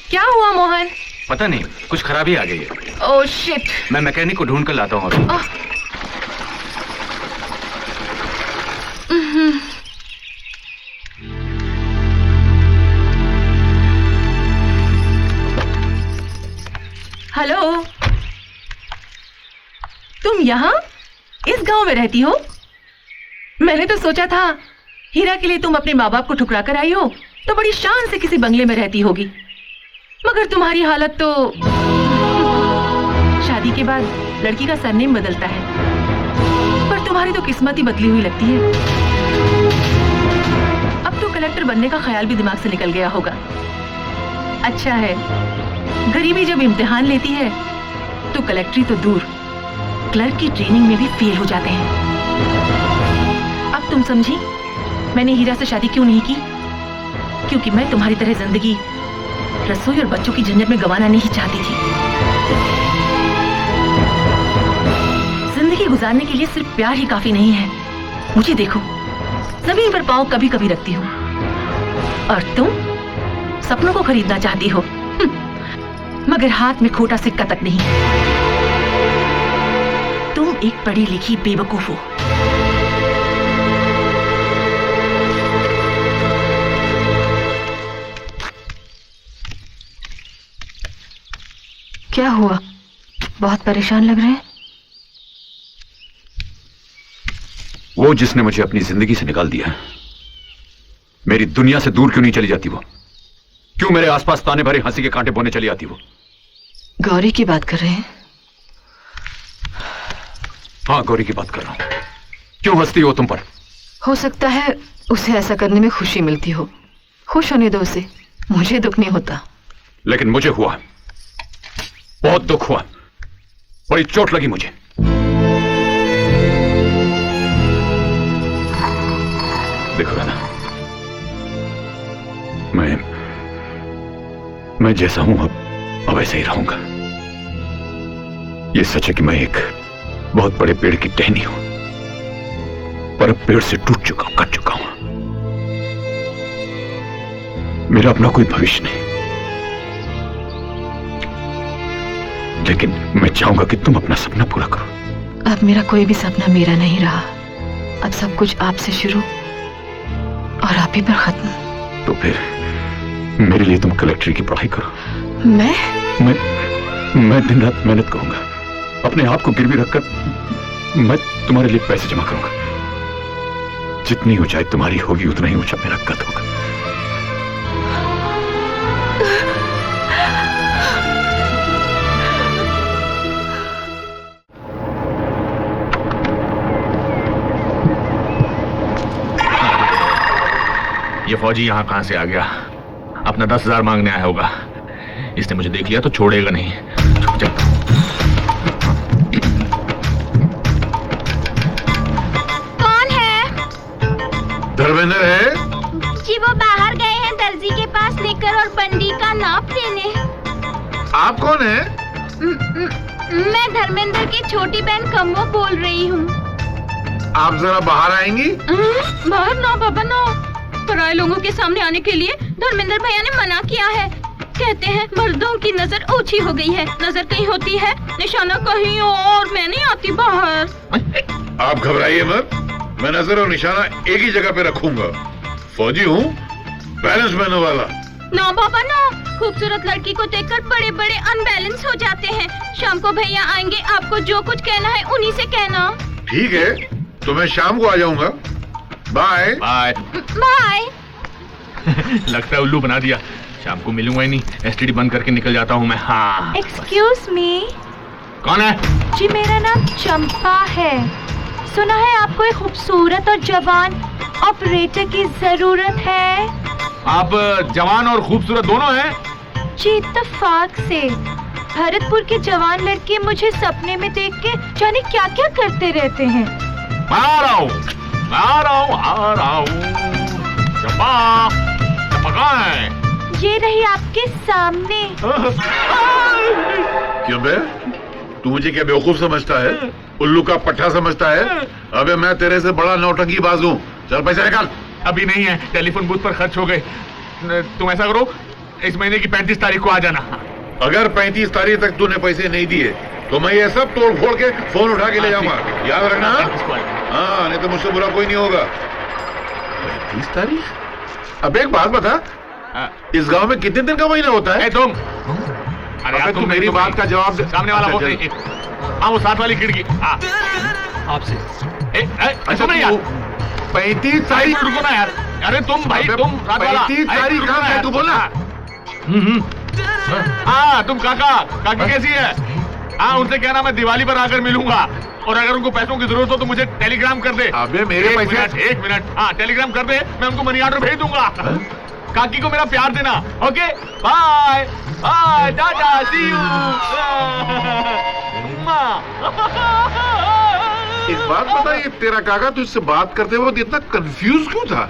क्या हुआ मोहन? पता नहीं, कुछ खराबी आ गई है। Oh shit. मैं मैकेनिक को ढूंढ कर लाता हूँ अभी। हेलो, तुम यहाँ इस गांव में रहती हो? मैंने तो सोचा था हीरा के लिए तुम अपने माँ बाप को ठुकरा कर आई हो तो बड़ी शान से किसी बंगले में रहती होगी, मगर तुम्हारी हालत तो शादी के बाद लड़की का सरनेम बदलता है, पर तुम्हारी तो किस्मत ही बदली हुई लगती है। अब तो कलेक्टर बनने का ख्याल भी दिमाग से निकल गया होगा। अच्छा है, गरीबी जब इम्तिहान लेती है तो कलेक्टरी तो दूर, क्लर्क की ट्रेनिंग में भी फेल हो जाते हैं। अब तुम समझी मैंने हीरा से शादी क्यों नहीं की? क्योंकि मैं तुम्हारी तरह जिंदगी रसोई और बच्चों की झंझट में गंवाना नहीं चाहती थी। जिंदगी गुजारने के लिए सिर्फ प्यार ही काफी नहीं है। मुझे देखो, जमीन पर पाँव कभी कभी रखती हूँ, और तुम सपनों को खरीदना चाहती हो, मगर हाथ में खोटा सिक्का तक नहीं। तुम एक पढ़ी लिखी बेवकूफ हो। क्या हुआ? बहुत परेशान लग रहे हैं। वो जिसने मुझे अपनी जिंदगी से निकाल दिया, मेरी दुनिया से दूर क्यों नहीं चली जाती? वो क्यों मेरे आसपास ताने भरे हंसी के कांटे बोने चली आती? वो गौरी की बात कर रहे हैं? हाँ, गौरी की बात कर रहा हूं। क्यों हंसती हो तुम पर? हो सकता है उसे ऐसा करने में खुशी मिलती हो। खुश होने दो उसे, मुझे दुख नहीं होता। लेकिन मुझे हुआ, बहुत दुख हुआ, बड़ी चोट लगी मुझे। देखो ना, मैं जैसा हूं अब ऐसे ही रहूंगा। ये सच है कि मैं एक बहुत बड़े पेड़ की टहनी हूं, पर अब पेड़ से टूट चुका हूं, कट चुका हूं। मेरा अपना कोई भविष्य नहीं, लेकिन मैं चाहूंगा कि तुम अपना सपना पूरा करो। अब मेरा कोई भी सपना मेरा नहीं रहा। अब सब कुछ आपसे शुरू और आप ही पर खत्म। तो फिर मेरे लिए तुम कलेक्टरी की पढ़ाई करो। मैं दिन रात मेहनत करूंगा, अपने आप को गिरवी रखकर मैं तुम्हारे लिए पैसे जमा करूंगा। जितनी ऊंचाई तुम्हारी होगी उतना ही ऊंचा मेरा कद होगा। ये फौजी यहाँ कहां से आ गया? अपना 10,000 मांगने आया होगा। इसने मुझे देख लिया तो छोड़ेगा नहीं। कौन है? धर्मेंद्र है जी, वो बाहर गए हैं दर्जी के पास निकर और बंडी का नाप लेने। आप कौन है? मैं धर्मेंद्र की छोटी बहन कम्मो बोल रही हूँ। आप जरा बाहर आएंगी? बाहर ना बाबा ना, पराए लोगों के सामने आने के लिए धर्मेंद्र भैया ने मना किया है। कहते हैं मर्दों की नजर ओछी हो गई है, नजर कहीं होती है, निशाना कहीं और। मैं नहीं आती बाहर। आप घबराइए मत, मैं नजर और निशाना एक ही जगह पे रखूंगा। फौजी हूँ, बैलेंस बनने वाला। ना बाबा ना, खूबसूरत लड़की को देखकर बड़े बड़े अनबैलेंस हो जाते हैं। शाम को भैया आएंगे, आपको जो कुछ कहना है उन्हीं से कहना। ठीक है, तो मैं शाम को आ जाऊंगा। Bye bye bye. लगता है उल्लू बना दिया। शाम को मिलूंगा ही नहीं, एसटीडी बंद करके निकल जाता हूँ मैं। हाँ। Excuse me. कौन है? जी, मेरा नाम चंपा है। सुना है आपको एक खूबसूरत और जवान ऑपरेटर की जरूरत है। आप जवान और खूबसूरत दोनों हैं? जी, इत्तेफाक से भरतपुर के जवान लड़के मुझे सपने में देख के जाने क्या क्या करते रहते हैं। आ रहा हूँ। चंपा, चंपा कहाँ है? ये रही आपके सामने। क्यों बे, तू मुझे क्या बेवकूफ समझता है? उल्लू का पट्टा समझता है? अबे मैं तेरे से बड़ा नौटंकी बाज हूँ। चल पैसे निकाल। अभी नहीं है, टेलीफोन बूथ पर खर्च हो गए। तुम ऐसा करो, इस महीने की 35 तारीख को आ जाना। अगर 35 तारीख तक तूने पैसे नहीं दिए तो मैं ये सब तोड़ फोड़ के फोन उठा के ले जाऊंगा, याद रखना। हाँ, नहीं तो मुझसे बुरा कोई नहीं होगा। 35 तारीख? अब एक बात बता, इस गांव में कितने दिन का महीना होता है? तुम अरे तुम मेरी बात का जवाब दे। सामने वाला बोल। हाँ, वो साथ वाली खिड़की। हाँ, आपसे। अच्छा नहीं यार, 35 तारीख? रुको ना यार। अरे तुम भाई, तुम 35 तारीख कहाँ है? तू बोला। हाँ, तुम काकी कैसी है? हाँ, उनसे कहना मैं दिवाली पर आकर मिलूंगा, और अगर उनको पैसों की जरूरत हो तो मुझे टेलीग्राम कर दे। अबे मेरे पैसे। एक मिनट। हाँ, टेलीग्राम कर दे, मैं उनको मनी ऑर्डर भेज दूंगा। काकी को मेरा प्यार देना। Okay, bye bye, tata, see you. एक बात बता, ये तेरा काका तुझसे बात करते वक्त इतना कंफ्यूज क्यों था?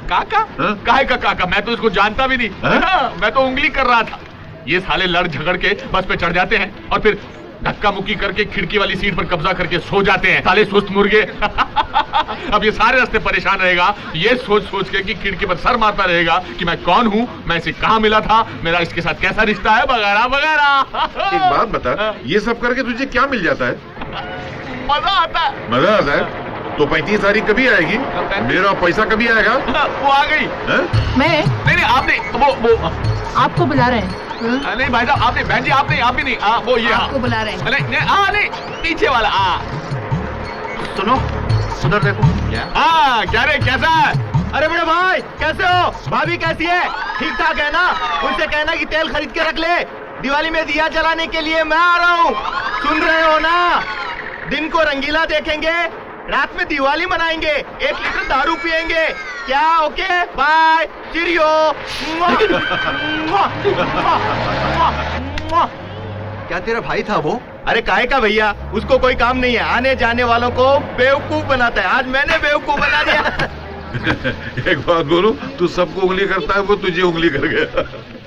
काका? काहे का काका? मैं तो इसको जानता भी नहीं। मैं तो उंगली कर रहा था। ये साले लड़ झगड़ के बस पे चढ़ जाते हैं और फिर धक्का मुक्की करके खिड़की वाली सीट पर कब्जा करके सो जाते हैं, साले सुस्त मुर्गे। अब ये सारे रास्ते परेशान रहेगा, ये सोच सोच के कि खिड़की पर सर मारता रहेगा कि मैं कौन हूँ, मैं इसे कहाँ मिला था, मेरा इसके साथ कैसा रिश्ता है, वगैरह वगैरह। एक बात बता, ये सब करके तुझे क्या मिल जाता है? मजा आता है। मजा आता है? तो 35 तारीख कभी आएगी? मेरा पैसा कभी आएगा? वो आ गई। मैं नहीं, आप नहीं, वो आपको बुला रहे हैं। नहीं भाई साहब, आप नहीं, बहन जी आप नहीं, आप भी नहीं। वो ये आपको बुला रहे हैं। नहीं, पीछे वाला। सुनो, सुधर देखो। क्या रे, कैसा है? अरे बड़े भाई, कैसे हो? भाभी कैसी है? ठीक ठाक है ना? उनसे कहना कि तेल खरीद के रख ले, दिवाली में दिया जलाने के लिए मैं आ रहा हूँ। सुन रहे हो ना? दिन को रंगीला देखेंगे, रात में दिवाली मनाएंगे, 1 लीटर दारू पिएंगे। क्या? ओके, बाय, चिड़ियो। क्या तेरा भाई था वो? अरे काहे का भैया, उसको कोई काम नहीं है, आने जाने वालों को बेवकूफ बनाता है। आज मैंने बेवकूफ बना दिया। एक बात बोलूं, तू सबको उंगली करता है, वो तुझे उंगली कर गया।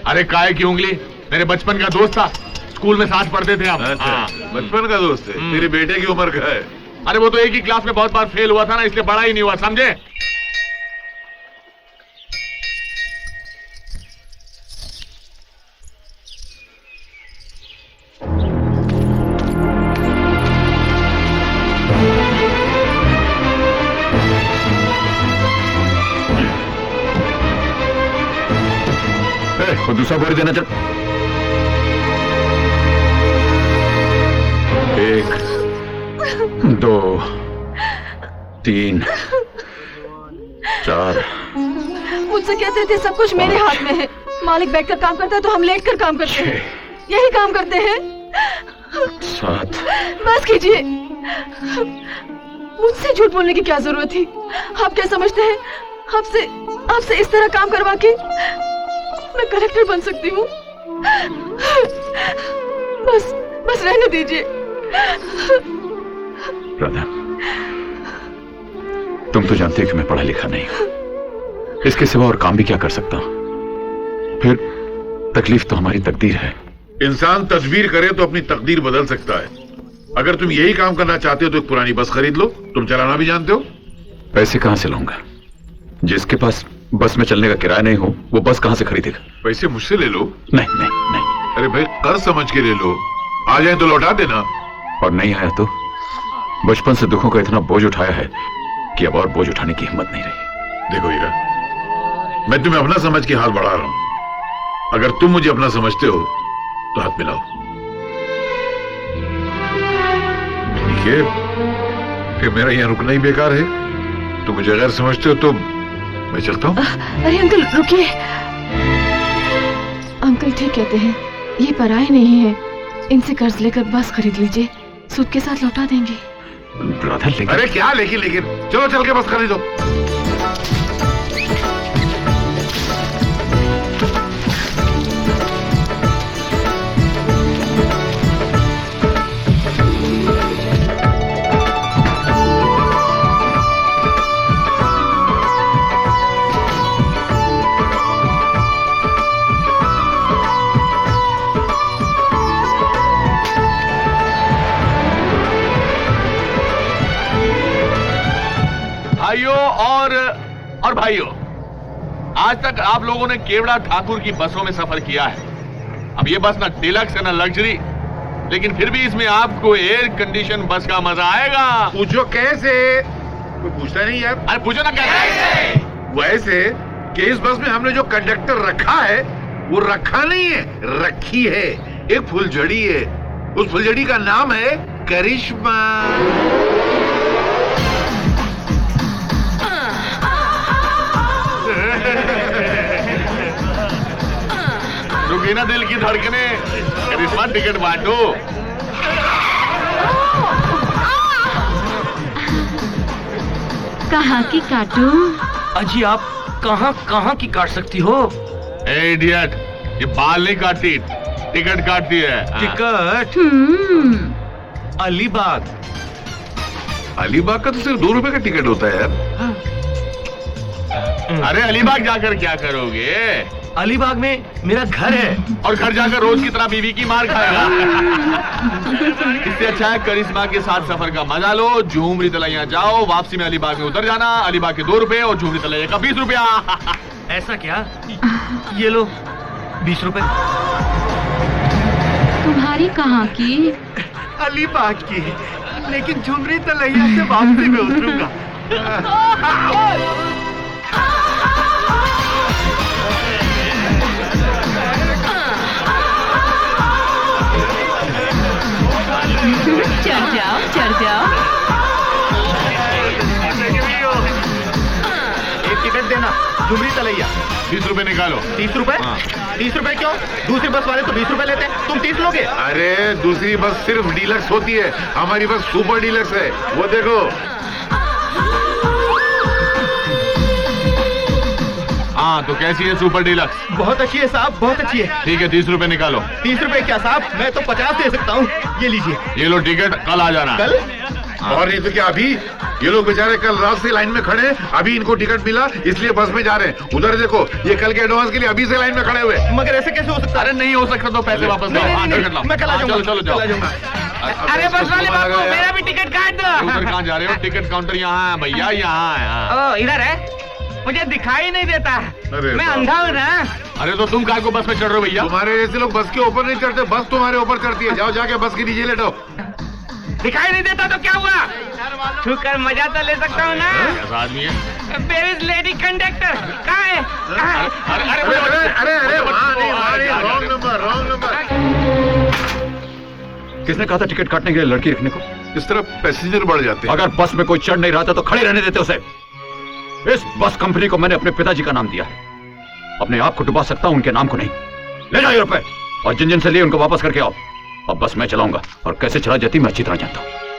अरे काहे की उंगली? मेरे बचपन का दोस्त था, स्कूल में साथ पढ़ते थे हम। अच्छा, बचपन का दोस्त है? तेरे बेटे की उम्र का है? अरे वो तो एक ही क्लास में बहुत बार फेल हुआ था ना, इसलिए बड़ा ही नहीं हुआ, समझे? वो दूसरा बोर्ड देना चल। 1 2 3 4। मुझसे कहते थे सब कुछ मेरे हाथ में है, मालिक बैठकर काम करता है तो हम लेटकर काम करते हैं, यही काम करते हैं। 7। बस कीजिए, मुझसे झूठ बोलने की क्या जरूरत थी? आप क्या समझते हैं आपसे इस तरह काम करवा के मैं कलेक्टर बन सकती हूँ? बस रहने दीजिए। राधा, तुम तो जानते हो कि मैं पढ़ा लिखा नहीं हूं, इसके सिवा और काम भी क्या कर सकता हूं? फिर तकलीफ तो हमारी तकदीर है। इंसान तदबीर करे तो अपनी तकदीर बदल सकता है। अगर तुम यही काम करना चाहते हो तो एक पुरानी बस खरीद लो, तुम चलाना भी जानते हो। पैसे कहां से लाऊंगा? जिसके पास बस में चलने का किराया नहीं हो, वो बस कहां से खरीदेगा? पैसे मुझसे ले लो। नहीं नहीं नहीं। अरे भाई, कर्ज समझ के ले लो, आ जाए तो लौटा देना। और नहीं आया तो? बचपन से दुखों का इतना बोझ उठाया है कि अब और बोझ उठाने की हिम्मत नहीं रही। देखो हीरा, मैं तुम्हें अपना समझ के हाथ बढ़ा रहा हूं, अगर तुम मुझे अपना समझते हो तो हाथ मिलाओ। ठीक है, फिर मेरा यहाँ रुकना ही बेकार है। तुम मुझे गैर समझते हो तो मैं चलता हूँ। अरे अंकल रुकिए। अंकल ठीक कहते हैं, ये पराये नहीं है, इनसे कर्ज लेकर बस खरीद लीजिए, सूद के साथ लौटा देंगे। राधा, लेकिन अरे क्या लेकिन चलो चल के बस खरीदो। भाइयों और भाइयों, आज तक आप लोगों ने केवड़ा ठाकुर की बसों में सफर किया है। अब ये बस ना डिलक्स है ना लग्जरी, लेकिन फिर भी इसमें आपको एयर कंडीशन बस का मजा आएगा। पूछो कैसे? कोई पूछता नहीं यार। अरे पूछो ना कैसे? वैसे कि इस बस में हमने जो कंडक्टर रखा है वो रखा नहीं है, रखी है। एक फुलझड़ी है, उस फुलझड़ी का नाम है करिश्मा। रुकी ना दिल की धड़कने, करिश्मा टिकट बांटो। कहाँ की काटूं? अजी आप कहाँ कहाँ की काट सकती हो? ए इडियट, ये बाल नहीं काटती, टिकट काटती है। टिकट? अलीबाग। अलीबाग का तो सिर्फ 2 रुपए का टिकट होता है यार। अरे अलीबाग जाकर क्या करोगे? अलीबाग में मेरा घर है। और घर जाकर रोज की तरह बीवी की मार खाएगा। इससे अच्छा है करिश्मा के साथ सफर का मजा लो। झूमरी तलैया जाओ, वापसी में अलीबाग में उतर जाना। अलीबाग के 2 रुपए और झूमरी तलैया का 20 रुपया। ऐसा क्या? ये लो 20 रुपए। तुम्हारी कहाँ की? अलीबाग की, लेकिन झुमरी तलैया से वापसी में उतरूंगा। चढ़ जाओ। एक टिकट देना, झुमरी तलैया। 30 रुपए निकालो। 30 रुपए? हाँ। 30 रुपए क्यों? दूसरी बस वाले तो 20 रुपए लेते हैं, तुम 30 लोगे? अरे दूसरी बस सिर्फ डीलक्स होती है, हमारी बस सुपर डीलक्स है। वो देखो। हाँ तो कैसी है सुपर डीलक्स? बहुत अच्छी है साहब, बहुत अच्छी है। ठीक है 30 रुपए निकालो। 30 रुपए क्या साहब, मैं तो 50 दे सकता हूँ। ये लीजिए। ये लो टिकट, कल आ जाना। कल? और नहीं तो क्या अभी? ये लोग बेचारे कल रात से लाइन में खड़े हैं, अभी इनको टिकट मिला इसलिए बस में जा रहे हैं। उधर देखो, ये कल के एडवांस के लिए अभी से लाइन में खड़े हुए। मगर ऐसे कैसे हो सकता है? अरे नहीं हो सकता तो पैसे वापस नहीं, दो। हाँ, नहीं, टिकट लाओ। मैं कल आ जाऊंगा। चलो चलो कल आ जाऊंगा। अरे बस वाले बाबू, मेरा भी टिकट काट दो। उधर कहाँ जा रहे हो? टिकट काउंटर यहाँ है भैया, यहाँ है। हाँ। इधर है, मुझे दिखाई नहीं देता। अरे मैं बाप। अंधा हूँ ना। अरे तो तुम काय को बस में चढ़ रहे हो भैया? तुम्हारे जैसे लोग बस के ऊपर नहीं चढ़ते, बस तुम्हारे ऊपर चढ़ती है। जाओ जाके बस के नीचे लेटो। दिखाई नहीं देता तो क्या हुआ? छूकर मजा तो ले सकता हूँ ना। ऐसा आदमी है। Where is lady conductor? कहाँ है? अरे अरे अरे अरे अरे अरे वहाँ नहीं, रॉन्ग नंबर, रॉन्ग नंबर। किसने कहा था टिकट काटने के लिए लड़की रखने को? इस तरह पैसेंजर बढ़ जाते हैं। अगर बस में कोई चढ़ नहीं रहा था तो खड़े रहने देते उसे। इस बस कंपनी को मैंने अपने पिताजी का नाम दिया है। अपने आप को डुबा सकता हूं, उनके नाम को नहीं। ले जाओ रुपए और जिन जिन से लिए उनको वापस करके आओ। अब बस मैं चलाऊंगा और कैसे चला जाती मैं अच्छी तरह जानता हूं।